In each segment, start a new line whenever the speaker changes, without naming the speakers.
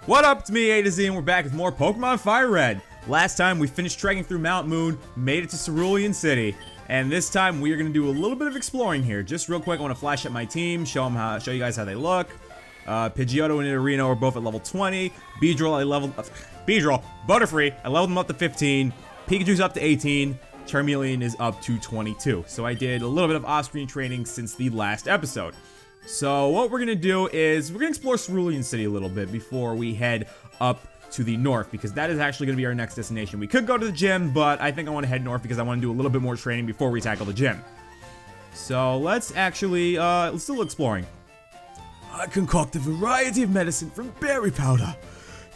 What up, it's me, A to Z, and we're back with more Pokemon Fire Red. Last time we finished trekking through Mount Moon, made it to Cerulean City, and this time we are going to do a little bit of exploring here. Just real quick, I want to flash up my team, show you guys how they look. Pidgeotto and Nidorino are both at level 20. Beedrill, Butterfree, I leveled them up to 15. Pikachu's up to 18. Charmeleon is up to 22. So I did a little bit of off-screen training since the last episode. So what we're going to do is we're going to explore Cerulean City a little bit before we head up to the north, because that is actually going to be our next destination. We could go to the gym, but I think I want to head north because I want to do a little bit more training before we tackle the gym. So let's actually, let's still exploring. I concoct a variety of medicine from berry powder.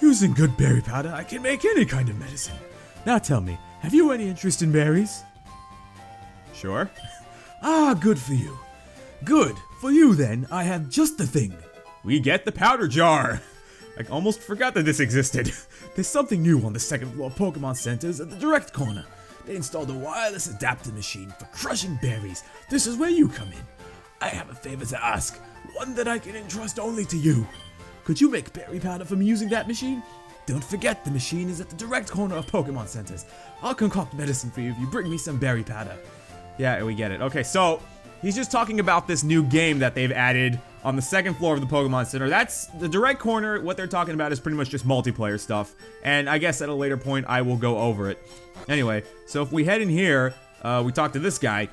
Using good berry powder, I can make any kind of medicine. Now tell me, have you any interest in berries? Sure. Ah, good for you. Good. For you, then, I have just the thing. We get the powder jar. I almost forgot that this existed. There's something new on the second floor Pokemon Centers at the direct corner. They installed a wireless adapter machine for crushing berries. This is where you come in. I have a favor to ask, one that I can entrust only to you. Could you make berry powder for me using that machine? Don't forget, the machine is at the direct corner of Pokemon Centers. I'll concoct medicine for you if you bring me some berry powder. Yeah, we get it. Okay, so he's just talking about this new game that they've added on the second floor of the Pokemon Center. That's the direct corner. What they're talking about is pretty much just multiplayer stuff. And I guess at a later point, I will go over it. Anyway, so if we head in here, we talk to this guy.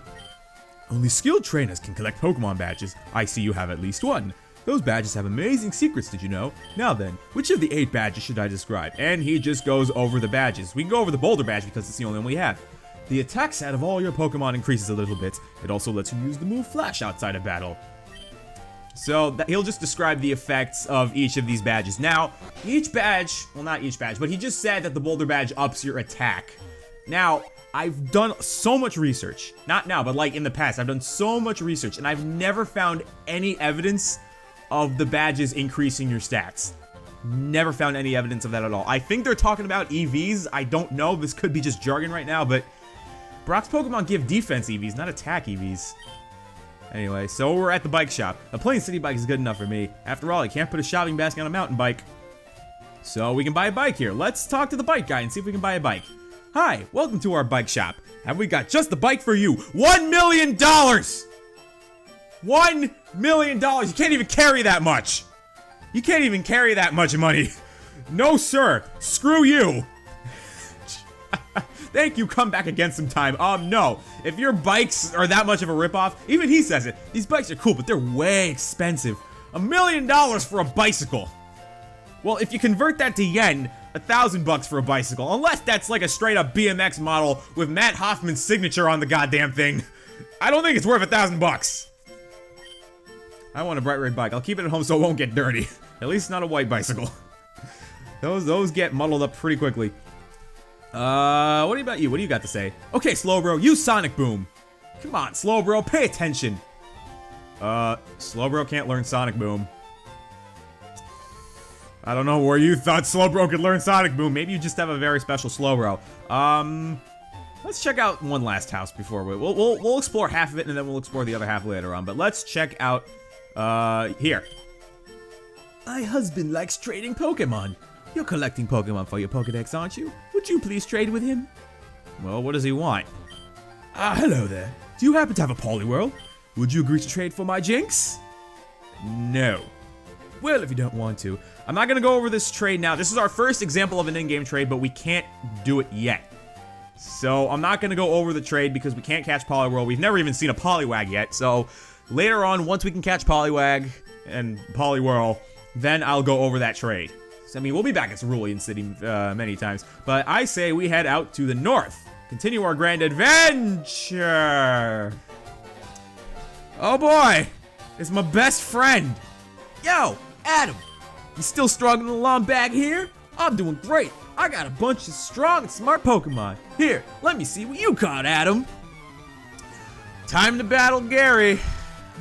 Only skilled trainers can collect Pokemon badges. I see you have at least one. Those badges have amazing secrets, did you know? Now then, which of the 8 badges should I describe? And he just goes over the badges. We can go over the Boulder badge because it's the only one we have. The attack stat of all your Pokemon increases a little bit. It also lets you use the move Flash outside of battle. So he'll just describe the effects of each of these badges. Now, each badge, well, not each badge, but he just said that the Boulder badge ups your attack. Now, I've done so much research. Not now, but like in the past, I've done so much research, and I've never found any evidence of the badges increasing your stats. Never found any evidence of that at all. I think they're talking about EVs. I don't know. This could be just jargon right now, but Brock's Pokemon give defense EVs, not attack EVs. Anyway, so we're at the bike shop. A plain city bike is good enough for me. After all, I can't put a shopping basket on a mountain bike. So we can buy a bike here. Let's talk to the bike guy and see if we can buy a bike. Hi, welcome to our bike shop. Have we got just the bike for you? $1 million! $1 million! You can't even carry that much! You can't even carry that much money. No, sir. Screw you. Thank you, come back again sometime. No. If your bikes are that much of a ripoff, even he says it. These bikes are cool, but they're way expensive. $1 million for a bicycle. Well, if you convert that to yen, $1,000 for a bicycle. Unless that's like a straight up BMX model with Matt Hoffman's signature on the goddamn thing. I don't think it's worth $1,000. I want a bright red bike. I'll keep it at home so it won't get dirty. At least not a white bicycle. Those get muddled up pretty quickly. What about you? What do you got to say? Okay, Slowbro, use Sonic Boom. Come on, Slowbro, pay attention. Slowbro can't learn Sonic Boom. I don't know where you thought Slowbro could learn Sonic Boom. Maybe you just have a very special Slowbro. Let's check out one last house before we'll explore half of it and then we'll explore the other half later on. But let's check out, here. My husband likes trading Pokemon. You're collecting Pokemon for your Pokedex, aren't you? Would you please trade with him? Well, what does he want? Hello there. Do you happen to have a Poliwhirl? Would you agree to trade for my Jinx? No. Well, if you don't want to. I'm not going to go over this trade now. This is our first example of an in-game trade, but we can't do it yet. So I'm not going to go over the trade because we can't catch Poliwhirl. We've never even seen a Poliwag yet. So later on, once we can catch Poliwag and Poliwhirl, then I'll go over that trade. I mean, we'll be back at Cerulean City many times, but I say we head out to the north. Continue our grand adventure. Oh boy, it's my best friend. Yo, Adam, you still struggling along back here? I'm doing great. I got a bunch of strong and smart Pokemon. Here, let me see what you caught, Adam. Time to battle Gary.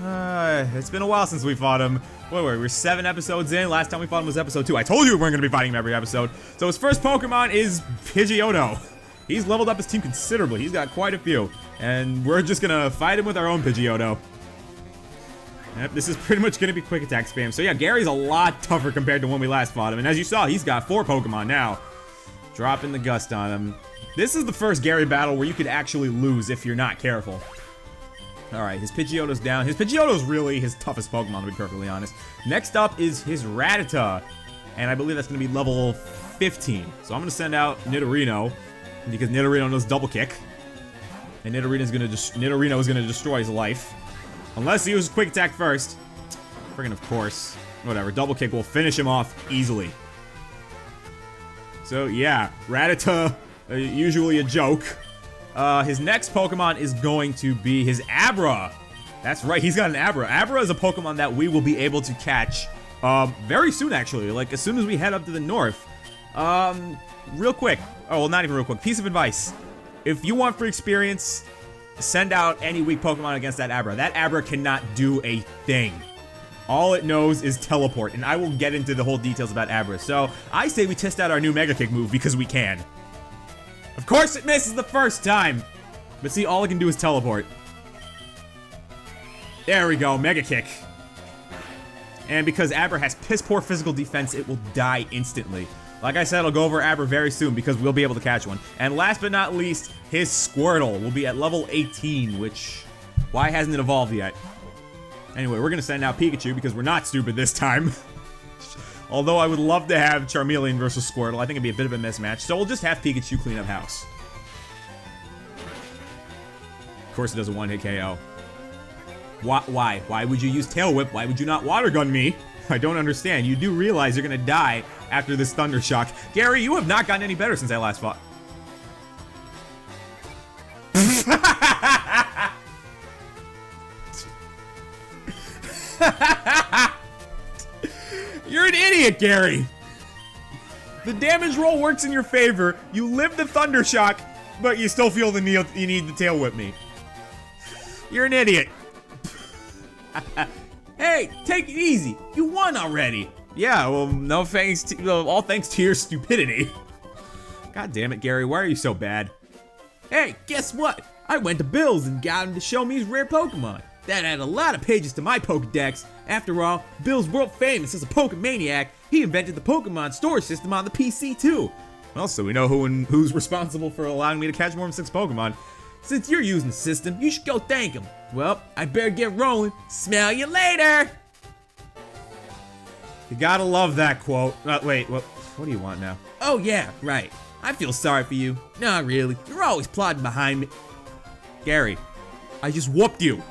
It's been a while since we fought him. We're 7 episodes in. Last time we fought him was episode 2. I told you we weren't going to be fighting him every episode. So his first Pokemon is Pidgeotto. He's leveled up his team considerably. He's got quite a few. And we're just going to fight him with our own Pidgeotto. Yep, this is pretty much going to be quick attack spam. So yeah, Gary's a lot tougher compared to when we last fought him. And as you saw, he's got 4 Pokemon now. Dropping the Gust on him. This is the first Gary battle where you could actually lose if you're not careful. Alright, his Pidgeotto's down. His Pidgeotto's really his toughest Pokemon, to be perfectly honest. Next up is his Rattata. And I believe that's going to be level 15. So I'm going to send out Nidorino, because Nidorino knows Double Kick. And Nidorino is going to destroy his life. Unless he uses Quick Attack first. Friggin' of course. Whatever, Double Kick will finish him off easily. So yeah, Rattata, usually a joke. His next Pokemon is going to be his Abra. That's right, he's got an Abra. Abra is a Pokemon that we will be able to catch very soon, actually. Like, as soon as we head up to the north. Real quick. Oh, well, not even real quick. Piece of advice. If you want free experience, send out any weak Pokemon against that Abra. That Abra cannot do a thing. All it knows is teleport, and I will get into the whole details about Abra. So, I say we test out our new Mega Kick move because we can. Of course it misses the first time! But see, all it can do is teleport. There we go, Mega Kick. And because Abra has piss-poor physical defense, it will die instantly. Like I said, I'll go over Abra very soon because we'll be able to catch one. And last but not least, his Squirtle will be at level 18, which... why hasn't it evolved yet? Anyway, we're going to send out Pikachu because we're not stupid this time. Although I would love to have Charmeleon versus Squirtle. I think it'd be a bit of a mismatch. So we'll just have Pikachu clean up house. Of course it does a one-hit KO. Why? Why would you use Tail Whip? Why would you not Water Gun me? I don't understand. You do realize you're going to die after this Thunder Shock. Gary, you have not gotten any better since I last fought. You're an idiot, Gary. The damage roll works in your favor. You live the Thunder Shock, but you still feel the need you need to Tail Whip me. You're an idiot. Hey, take it easy. You won already. Yeah, well, no thanks to, all thanks to your stupidity. God damn it, Gary, why are you so bad? Hey, guess what? I went to Bill's and got him to show me his rare Pokemon. That added a lot of pages to my Pokedex. After all, Bill's world famous as a Pokemaniac. He invented the Pokemon storage system on the PC too. Well, so we know who's responsible for allowing me to catch more than 6 Pokemon. Since you're using the system, you should go thank him. Well, I better get rolling. Smell you later! You gotta love that quote. Wait, what do you want now? Oh yeah, right. I feel sorry for you. Not really. You're always plotting behind me. Gary, I just whooped you.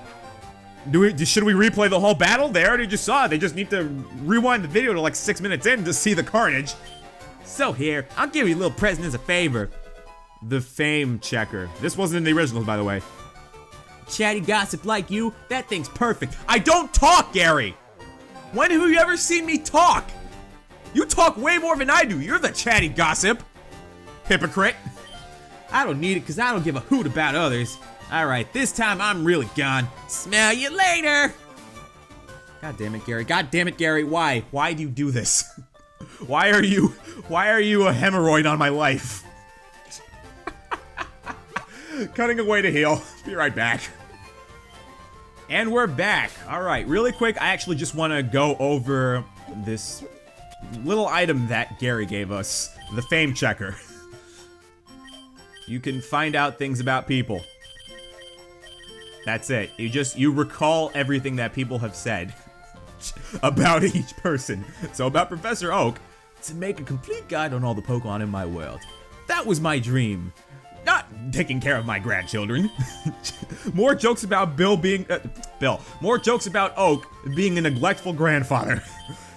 Should we replay the whole battle? They already just saw it. They just need to rewind the video to like 6 minutes in to see the carnage. So here, I'll give you a little present as a favor. The Fame Checker. This wasn't in the originals, by the way. Chatty gossip like you, that thing's perfect. I don't talk, Gary! When have you ever seen me talk? You talk way more than I do. You're the chatty gossip. Hypocrite. I don't need it because I don't give a hoot about others. Alright, this time I'm really gone. Smell you later! God damn it, Gary. God damn it, Gary. Why? Why do you do this? Why are you a hemorrhoid on my life? Cutting away to heal. Be right back. And we're back. Alright, really quick, I actually just want to go over this little item that Gary gave us. The Fame Checker. You can find out things about people. That's it. You recall everything that people have said about each person. So about Professor Oak, to make a complete guide on all the Pokemon in my world. That was my dream. Not taking care of my grandchildren. More jokes about More jokes about Oak being a neglectful grandfather.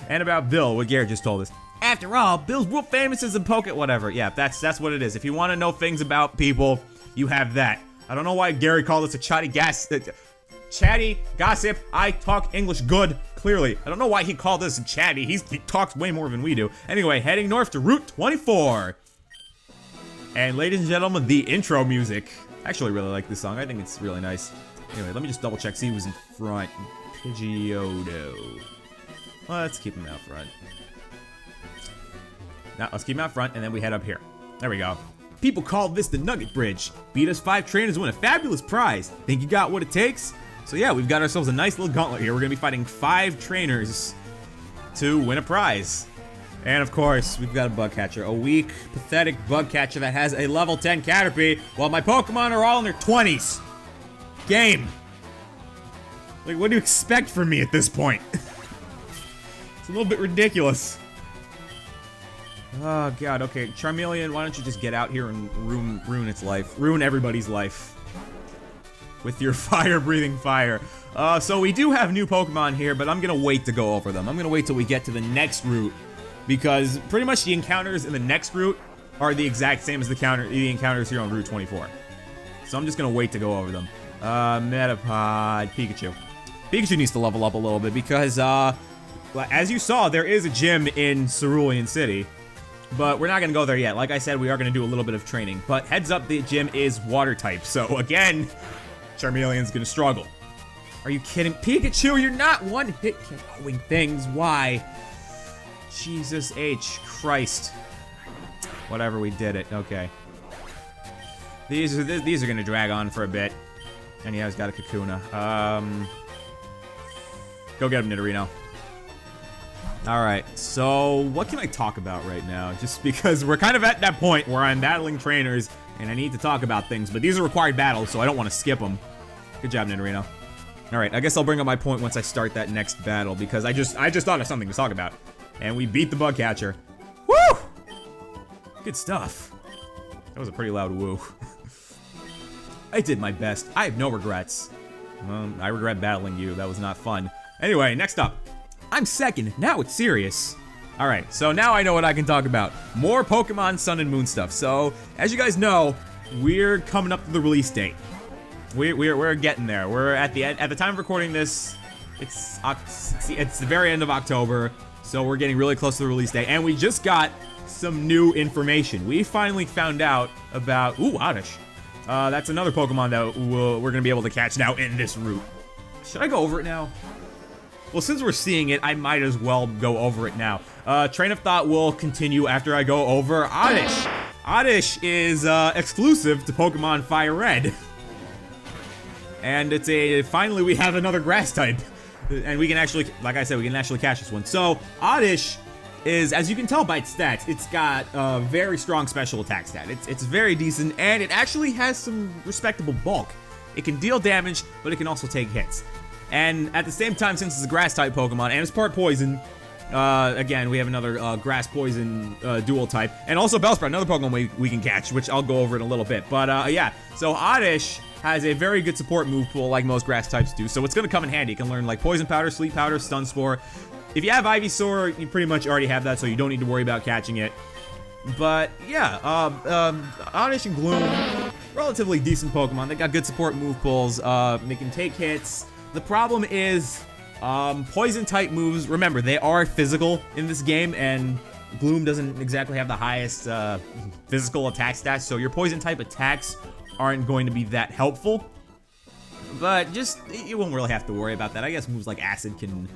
And about Bill, what Garrett just told us. After all, Bill's world famous as a whatever. Yeah, that's what it is. If you want to know things about people, you have that. I don't know why Gary called us a chatty gossip. I talk English good, clearly. I don't know why he called us a chatty. He talks way more than we do. Anyway, heading north to Route 24. And ladies and gentlemen, the intro music. I actually really like this song. I think it's really nice. Anyway, let me just double check, see who's in front. Pidgeotto. Well, let's keep him out front. Now, let's keep him out front, and then we head up here. There we go. People call this the Nugget Bridge. Beat us 5 trainers, win a fabulous prize. Think you got what it takes? So yeah, we've got ourselves a nice little gauntlet here. We're gonna be fighting 5 trainers to win a prize. And of course, we've got a bug catcher, a weak, pathetic bug catcher that has a level 10 Caterpie, while my Pokemon are all in their 20s. Game. Like, what do you expect from me at this point? It's a little bit ridiculous. Oh god, okay, Charmeleon, why don't you just get out here and ruin its life. Ruin everybody's life. With your fire-breathing fire. So we do have new Pokemon here, but I'm gonna wait to go over them. I'm gonna wait till we get to the next route, because pretty much the encounters in the next route are the exact same as the encounters here on Route 24. So I'm just gonna wait to go over them. Metapod, Pikachu. Pikachu needs to level up a little bit because, as you saw, there is a gym in Cerulean City. But we're not going to go there yet. Like I said, we are going to do a little bit of training. But heads up, the gym is water type. So again, Charmeleon's going to struggle. Are you kidding? Pikachu, you're not one-hit KOing things. Why? Jesus H. Christ. Whatever, we did it. Okay. These are going to drag on for a bit. And yeah, he's got a Kakuna. Go get him, Nidorino. Alright, so what can I talk about right now? Just because we're kind of at that point where I'm battling trainers and I need to talk about things, but these are required battles, so I don't want to skip them. Good job, Nidorino. Alright, I guess I'll bring up my point once I start that next battle, because I just thought of something to talk about. And we beat the bug catcher. Woo! Good stuff. That was a pretty loud woo. I did my best. I have no regrets. Well, I regret battling you. That was not fun. Anyway, next up. I'm second. Now it's serious. Alright, so now I know what I can talk about. More Pokemon Sun and Moon stuff. So, as you guys know, we're coming up to the release date. We're getting there. We're at the time of recording this, it's the very end of October, so we're getting really close to the release date, and we just got some new information. We finally found out about, ooh, Oddish. That's another Pokemon that we're gonna be able to catch now in this route. Should I go over it now? Well, since we're seeing it, I might as well go over it now. Train of thought will continue after I go over Oddish. Oddish is exclusive to Pokemon Fire Red. And it's finally we have another grass type. And we can actually, like I said, we can actually catch this one. So, Oddish is, as you can tell by its stats, it's got a very strong special attack stat. It's very decent, and it actually has some respectable bulk. It can deal damage, but it can also take hits. And at the same time, since it's a grass-type Pokemon, and it's part poison, again, we have another grass-poison dual type. And also Bellsprout, another Pokemon we can catch, which I'll go over in a little bit. But yeah, so Oddish has a very good support move pool like most grass types do, so it's going to come in handy. You can learn like Poison Powder, Sleep Powder, Stun Spore. If you have Ivysaur, you pretty much already have that, so you don't need to worry about catching it. But yeah, Oddish and Gloom, relatively decent Pokemon. They got good support move pools. They can take hits. The problem is, poison type moves, remember, they are physical in this game, and Gloom doesn't exactly have the highest physical attack stats, so your poison type attacks aren't going to be that helpful. But just, you won't really have to worry about that. I guess moves like Acid can,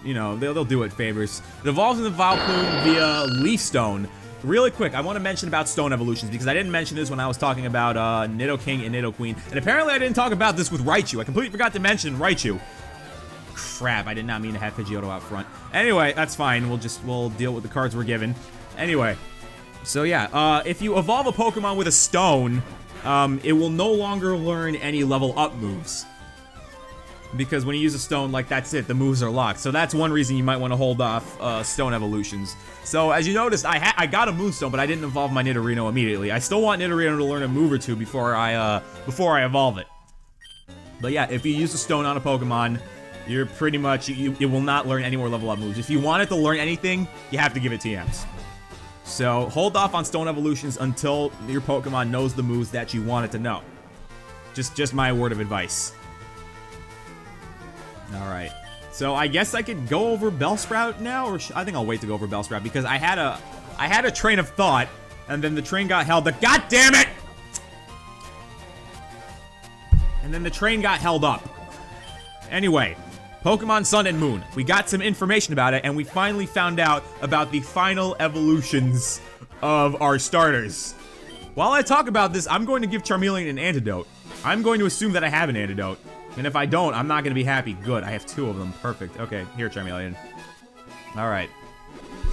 you know, they'll do it favors. It evolves into Vileplume via Leaf Stone. Really quick, I want to mention about Stone Evolutions, because I didn't mention this when I was talking about Nidoking and Nidoqueen. And apparently I didn't talk about this with Raichu. I completely forgot to mention Raichu. Crap, I did not mean to have Pidgeotto out front. Anyway, that's fine. We'll deal with the cards we're given. Anyway, so yeah, if you evolve a Pokemon with a Stone, it will no longer learn any level up moves. Because when you use a Stone, like, that's it, the moves are locked. So that's one reason you might want to hold off Stone Evolutions. So as you noticed, I got a Moonstone, but I didn't evolve my Nidorino immediately. I still want Nidorino to learn a move or two before I evolve it. But yeah, if you use a Stone on a Pokemon, you're pretty much, it will not learn any more level up moves. If you want it to learn anything, you have to give it TMs. So hold off on Stone Evolutions until your Pokemon knows the moves that you want it to know. Just my word of advice. Alright, so I guess I could go over Bellsprout now, or I think I'll wait to go over Bellsprout, because I had a train of thought, and then the train got held up. God damn it! And then the train got held up. Anyway, Pokemon Sun and Moon. We got some information about it, and we finally found out about the final evolutions of our starters. While I talk about this, I'm going to give Charmeleon an antidote. I'm going to assume that I have an antidote. And if I don't, I'm not gonna be happy. Good, I have 2 of them. Perfect. Okay, here, Charmeleon. Alright.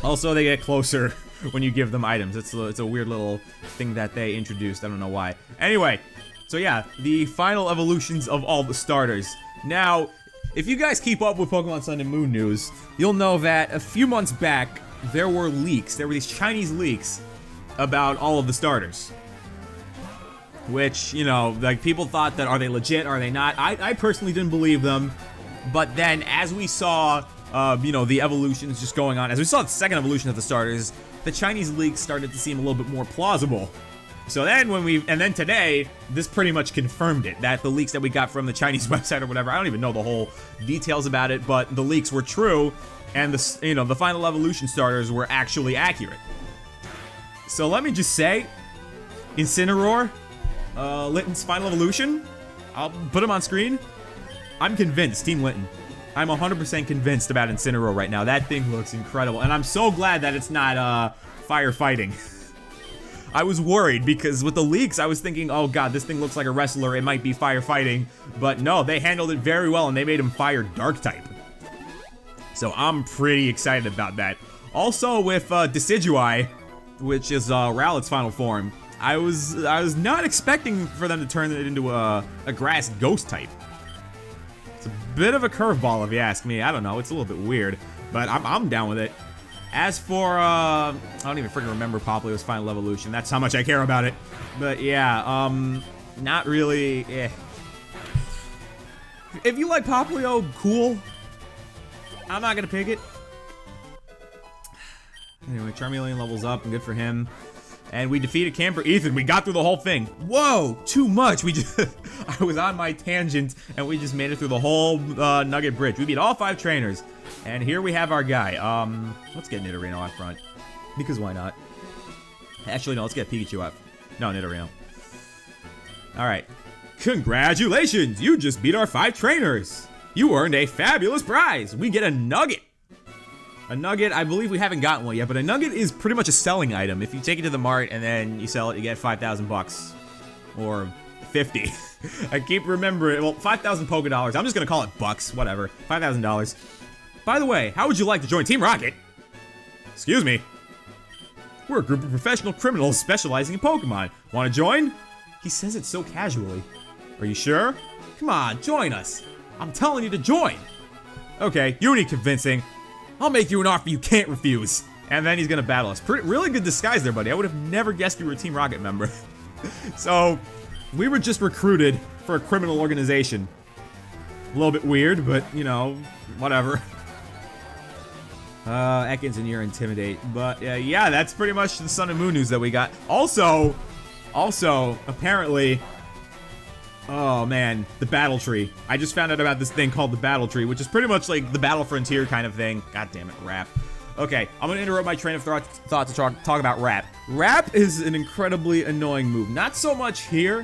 Also, they get closer when you give them items. It's a weird little thing that they introduced. I don't know why. Anyway, so yeah, the final evolutions of all the starters. Now, if you guys keep up with Pokemon Sun and Moon news, you'll know that a few months back, there were leaks. There were these Chinese leaks about all of the starters. Which, you know, like, people thought that, are they legit, are they not? I personally didn't believe them. But then, as we saw, you know, the evolutions just going on, as we saw the second evolution of the starters, the Chinese leaks started to seem a little bit more plausible. So then and then today, this pretty much confirmed it, that the leaks that we got from the Chinese website or whatever, I don't even know the whole details about it, but the leaks were true, and the final evolution starters were actually accurate. So let me just say, Incineroar, Litten's final evolution, I'll put him on screen. I'm convinced, Team Litten. I'm 100% convinced about Incineroar right now. That thing looks incredible, and I'm so glad that it's not firefighting. I was worried because with the leaks, I was thinking, oh god, this thing looks like a wrestler, it might be firefighting. But no, they handled it very well and they made him fire dark type. So I'm pretty excited about that. Also with Decidueye, which is Rowlet's final form, I was not expecting for them to turn it into a grass ghost type. It's a bit of a curveball if you ask me. I don't know, it's a little bit weird, but I'm down with it. As for, I don't even freaking remember Poplio's final evolution. That's how much I care about it. But yeah, not really, If you like Poplio, cool. I'm not gonna pick it. Anyway, Charmeleon levels up, and good for him. And we defeated Camper Ethan. We got through the whole thing. Whoa, too much. We just, I was on my tangent, and we just made it through the whole Nugget Bridge. We beat all 5 trainers. And here we have our guy. Let's get Nidorino out front. Because why not? Actually, no, let's get Pikachu out. No, Nidorino. Alright. Congratulations! You just beat our 5 trainers! You earned a fabulous prize! We get a Nugget! A Nugget, I believe we haven't gotten one yet, but a Nugget is pretty much a selling item. If you take it to the mart and then you sell it, you get 5,000 bucks. Or 50. I keep remembering, well, 5,000 Poké Dollars. I'm just gonna call it bucks, whatever. $5,000. By the way, how would you like to join Team Rocket? Excuse me. We're a group of professional criminals specializing in Pokemon. Want to join? He says it so casually. Are you sure? Come on, join us. I'm telling you to join. Okay, you need convincing. I'll make you an offer you can't refuse. And then he's gonna battle us. Really good disguise there, buddy. I would have never guessed you were a Team Rocket member. So, we were just recruited for a criminal organization. A little bit weird, but, you know, whatever. Ekans and you're Intimidate. But, yeah, that's pretty much the Sun and Moon news that we got. Also, apparently, oh man, the Battle Tree. I just found out about this thing called the Battle Tree, which is pretty much like the Battle Frontier kind of thing. God damn it, Rap. Okay, I'm gonna interrupt my train of thought to talk about Rap. Rap is an incredibly annoying move. Not so much here,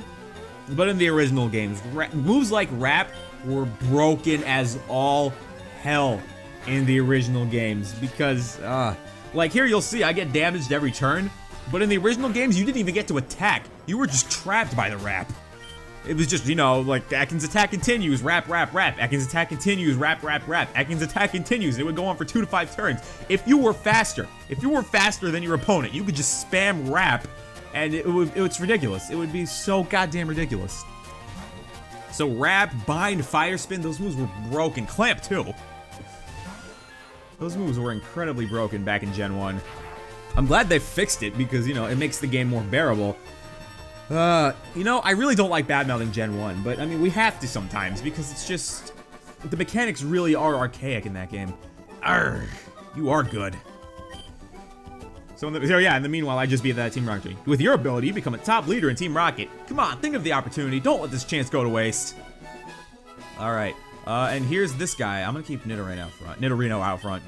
but in the original games. Moves like Rap were broken as all hell in the original games because, like here you'll see I get damaged every turn, but in the original games you didn't even get to attack. You were just trapped by the Rap. It was just, you know, like Ekans attack continues, Rap, Rap, Rap. Ekans attack continues, Rap, Rap, Rap. Ekans attack continues. It would go on for 2 to 5 turns. If you were faster than your opponent, you could just spam Rap, and it's ridiculous. It would be so goddamn ridiculous. So Rap, Bind, Fire Spin, those moves were broken. Clamp too. Those moves were incredibly broken back in Gen 1. I'm glad they fixed it because, you know, it makes the game more bearable. You know, I really don't like bad-mouthing Gen 1, but, I mean, we have to sometimes because it's just... the mechanics really are archaic in that game. Arrgh, you are good. So, in the meanwhile, I just beat that Team Rocket. With your ability, you become a top leader in Team Rocket. Come on, think of the opportunity. Don't let this chance go to waste. Alright. And here's this guy. I'm gonna keep Nidorino out front.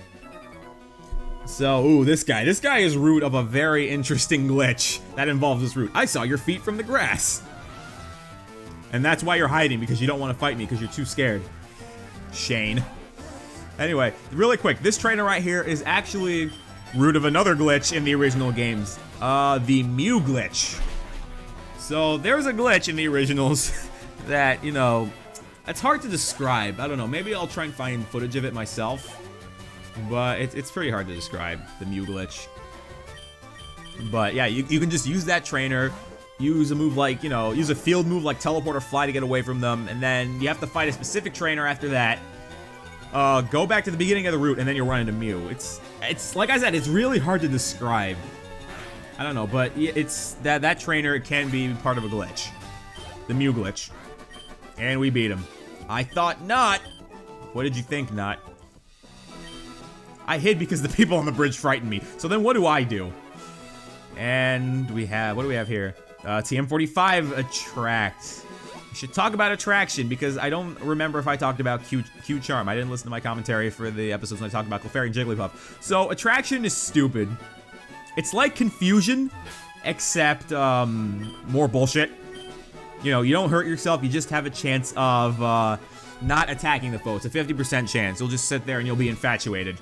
So, ooh, this guy. This guy is root of a very interesting glitch that involves this root. I saw your feet from the grass. And that's why you're hiding, because you don't want to fight me, because you're too scared. Shane. Anyway, really quick, this trainer right here is actually root of another glitch in the original games. The Mew glitch. So, there's a glitch in the originals that, you know, It's hard to describe. I don't know. Maybe I'll try and find footage of it myself. But it's pretty hard to describe, the Mew glitch. But yeah, you can just use that trainer, use a move like, you know, use a field move like teleport or fly to get away from them, and then you have to fight a specific trainer after that. Go back to the beginning of the route, and then you'll run into Mew. It's like I said, it's really hard to describe. I don't know, but it's that trainer can be part of a glitch. The Mew glitch. And we beat him. I thought not. What did you think, not? I hid because the people on the bridge frightened me. So then what do I do? And we have, what do we have here? TM45 Attract. I should talk about Attraction because I don't remember if I talked about Q Charm. I didn't listen to my commentary for the episodes when I talked about Clefairy and Jigglypuff. So Attraction is stupid. It's like Confusion, except more bullshit. You know, you don't hurt yourself, you just have a chance of not attacking the foe. It's a 50% chance. You'll just sit there and you'll be infatuated.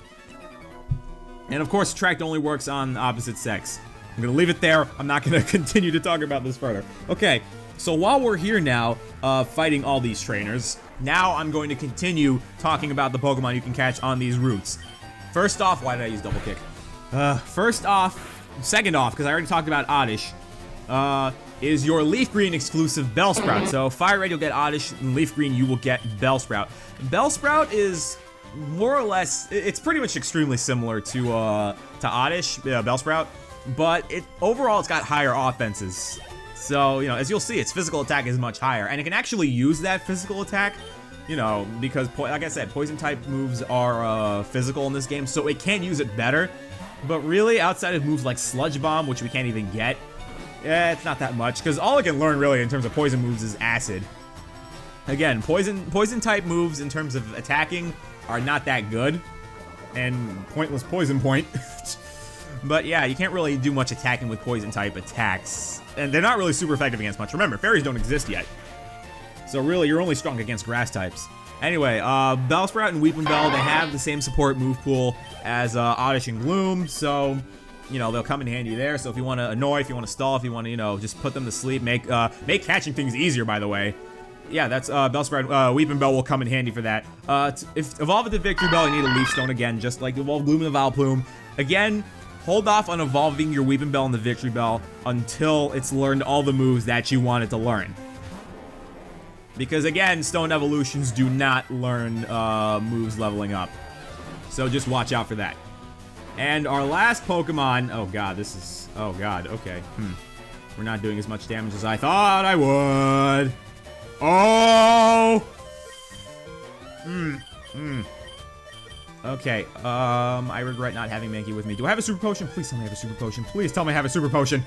And of course, Attract only works on the opposite sex. I'm gonna leave it there. I'm not gonna continue to talk about this further. Okay, so while we're here now, fighting all these trainers, now I'm going to continue talking about the Pokemon you can catch on these routes. First off, why did I use double kick? Second off, because I already talked about Oddish, is your Leaf Green exclusive Bellsprout. So Fire Red, you'll get Oddish, and Leaf Green, you will get Bellsprout. Bellsprout is more or less, it's pretty much extremely similar to Oddish, Bellsprout, but overall it's got higher offenses. So, you know, as you'll see, its physical attack is much higher, and it can actually use that physical attack, you know, because, like I said, Poison-type moves are physical in this game, so it can use it better. But really, outside of moves like Sludge Bomb, which we can't even get, it's not that much, because all it can learn, really, in terms of poison moves is Acid. Again, poison-type moves, in terms of attacking, are not that good, and pointless Poison Point. But yeah, you can't really do much attacking with Poison-type attacks, and they're not really super effective against much. Remember, Fairies don't exist yet, so really, you're only strong against Grass types. Anyway, Bellsprout and Weepinbell, they have the same support move pool as Oddish and Gloom, so, you know, they'll come in handy there. So if you want to annoy, if you want to stall, if you want to, you know, just put them to sleep, make catching things easier, by the way. Yeah, that's Bellsprout. Weepinbell will come in handy for that. If evolve into Victory Bell, you need a Leaf Stone again, just like evolve Gloom and the Vileplume. Again, hold off on evolving your Weepinbell and the Victory Bell until it's learned all the moves that you want it to learn. Because again, Stone Evolutions do not learn moves leveling up. So just watch out for that. And our last Pokemon, oh god, this is, oh god, okay. We're not doing as much damage as I thought I would. Oh! Okay, I regret not having Mankey with me. Do I have a Super Potion? Please tell me I have a Super Potion. Please tell me I have a Super Potion.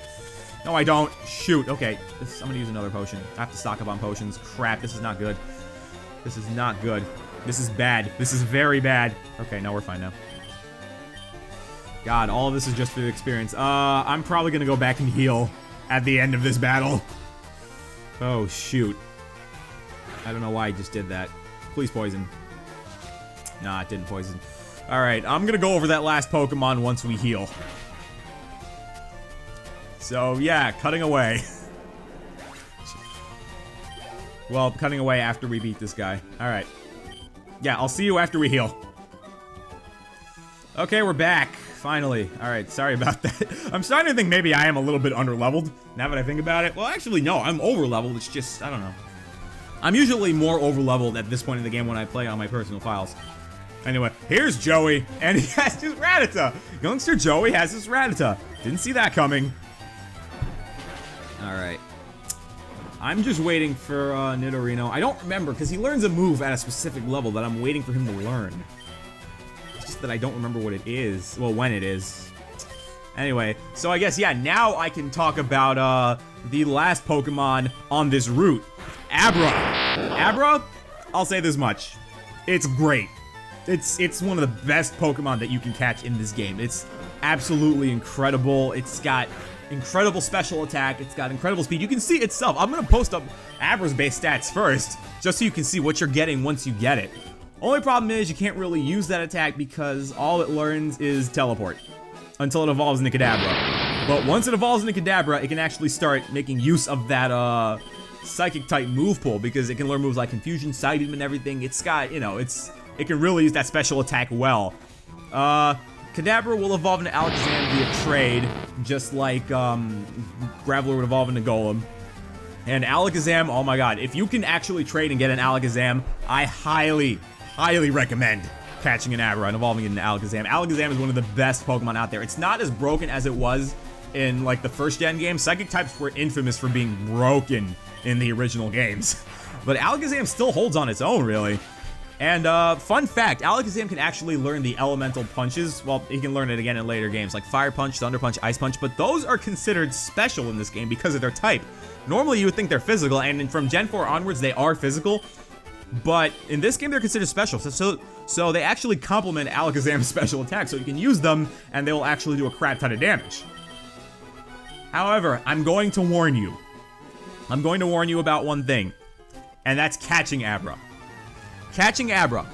No, I don't. Shoot. Okay, I'm gonna use another potion. I have to stock up on potions. Crap, this is not good. This is not good. This is bad. This is very bad. Okay, now we're fine now. God, all of this is just for the experience. I'm probably gonna go back and heal at the end of this battle. Oh, shoot. I don't know why I just did that. Please poison. Nah, it didn't poison. Alright, I'm gonna go over that last Pokemon once we heal. So, yeah, cutting away. Well, cutting away after we beat this guy. Alright. Yeah, I'll see you after we heal. Okay, we're back. Finally. Alright, sorry about that. I'm starting to think maybe I am a little bit underleveled, now that I think about it. Well, actually, no, I'm overleveled. It's just, I don't know. I'm usually more overleveled at this point in the game when I play on my personal files. Anyway, here's Joey, and he has his Rattata. Youngster Joey has his Rattata. Didn't see that coming. Alright. I'm just waiting for Nidorino. I don't remember, because he learns a move at a specific level that I'm waiting for him to learn. It's just that I don't remember what it is. Well, when it is. Anyway, so I guess, yeah, now I can talk about the last Pokemon on this route. Abra. Abra, I'll say this much. It's great. It's one of the best Pokemon that you can catch in this game. It's absolutely incredible. It's got incredible special attack. It's got incredible speed. You can see itself. I'm going to post up Abra's base stats first, just so you can see what you're getting once you get it. Only problem is you can't really use that attack because all it learns is Teleport until it evolves into Kadabra. But once it evolves into Kadabra, it can actually start making use of that psychic type move pool because it can learn moves like Confusion, Side Beam, and everything. It's got, you know, it can really use that special attack well. Kadabra will evolve into Alakazam via trade, just like Graveler would evolve into Golem. And Alakazam, oh my god, if you can actually trade and get an Alakazam, I highly recommend catching an Abra and evolving it into Alakazam. Alakazam is one of the best Pokemon out there. It's not as broken as it was in like the first gen game. Psychic types were infamous for being broken in the original games. But Alakazam still holds on its own, really. And fun fact, Alakazam can actually learn the elemental punches. Well, he can learn it again in later games, like Fire Punch, Thunder Punch, Ice Punch, but those are considered special in this game because of their type. Normally, you would think they're physical, and from Gen 4 onwards, they are physical. But in this game, they're considered special. So they actually complement Alakazam's special attack, so you can use them, and they will actually do a crap ton of damage. However, I'm going to warn you. I'm going to warn you about one thing, and that's catching Abra. Catching Abra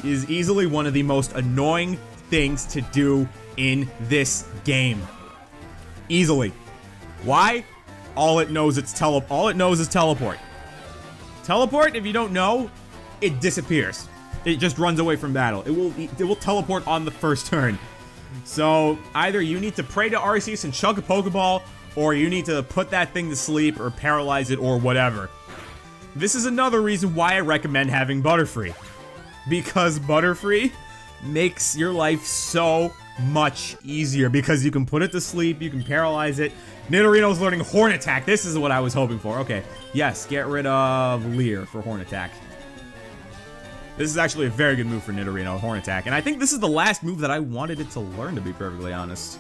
is easily one of the most annoying things to do in this game. Easily. Why? All it knows is teleport. Teleport, if you don't know, it disappears. It just runs away from battle. It will teleport on the first turn. So either you need to pray to Arceus and chuck a Pokeball, or you need to put that thing to sleep or paralyze it or whatever. This is another reason why I recommend having Butterfree. Because Butterfree makes your life so much easier because you can put it to sleep, you can paralyze it. Nidorino's learning Horn Attack. This is what I was hoping for. Okay, yes, get rid of Leer for Horn Attack. This is actually a very good move for Nidorino, Horn Attack. And I think this is the last move that I wanted it to learn, to be perfectly honest.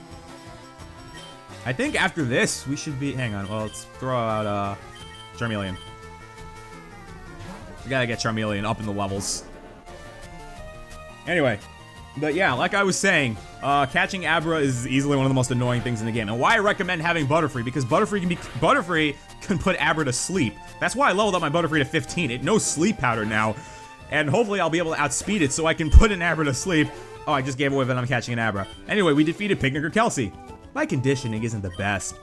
I think after this, we should be... Hang on, well, let's throw out Charmeleon. We gotta get Charmeleon up in the levels. Anyway, but yeah, like I was saying, catching Abra is easily one of the most annoying things in the game. And why I recommend having Butterfree, because Butterfree can put Abra to sleep. That's why I leveled up my Butterfree to 15. It knows Sleep Powder now. And hopefully I'll be able to outspeed it so I can put an Abra to sleep. Oh, I just gave away that I'm catching an Abra. Anyway, we defeated Picnicker Kelsey. My conditioning isn't the best.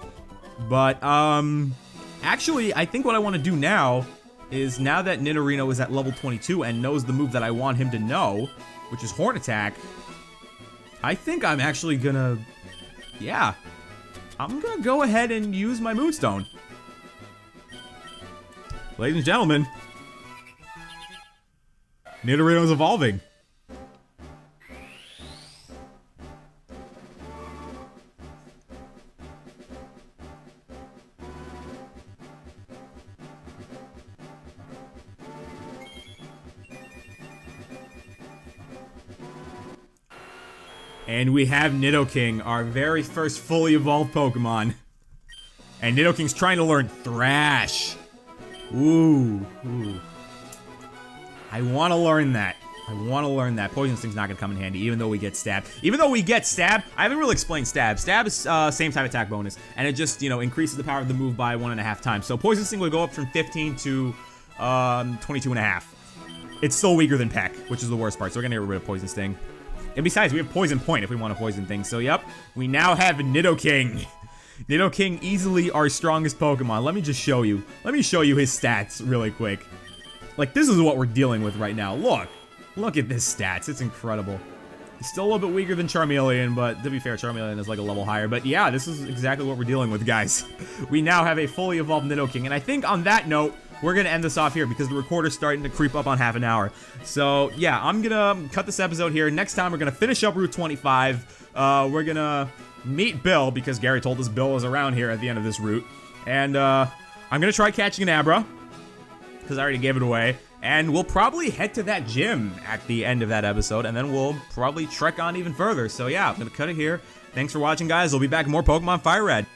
But, actually, I think what I want to do now is, now that Nidorino is at level 22 and knows the move that I want him to know, which is Horn Attack, I think I'm actually gonna, yeah, I'm gonna go ahead and use my Moonstone. Ladies and gentlemen, Nidorino's evolving. And we have Nidoking, our very first fully evolved Pokemon. And Nidoking's trying to learn Thrash. Ooh. I want to learn that. Poison Sting's not going to come in handy, even though we get Stab. I haven't really explained Stab. Stab is same type attack bonus, and it just, you know, increases the power of the move by 1.5 times. So Poison Sting would go up from 15 to 22.5. It's still weaker than Peck, which is the worst part, so we're going to get rid of Poison Sting. And besides, we have Poison Point if we want to poison things. So, yep, we now have Nidoking. Nidoking, easily our strongest Pokemon. Let me just show you. Let me show you his stats really quick. Like, this is what we're dealing with right now. Look at his stats. It's incredible. He's still a little bit weaker than Charmeleon, but to be fair, Charmeleon is like a level higher. But yeah, this is exactly what we're dealing with, guys. We now have a fully evolved Nidoking. And I think on that note, we're going to end this off here because the recorder's starting to creep up on half an hour. So, yeah, I'm going to cut this episode here. Next time, we're going to finish up Route 25. We're going to meet Bill because Gary told us Bill is around here at the end of this route. And I'm going to try catching an Abra because I already gave it away. And we'll probably head to that gym at the end of that episode. And then we'll probably trek on even further. So, yeah, I'm going to cut it here. Thanks for watching, guys. We'll be back with more Pokemon Fire Red.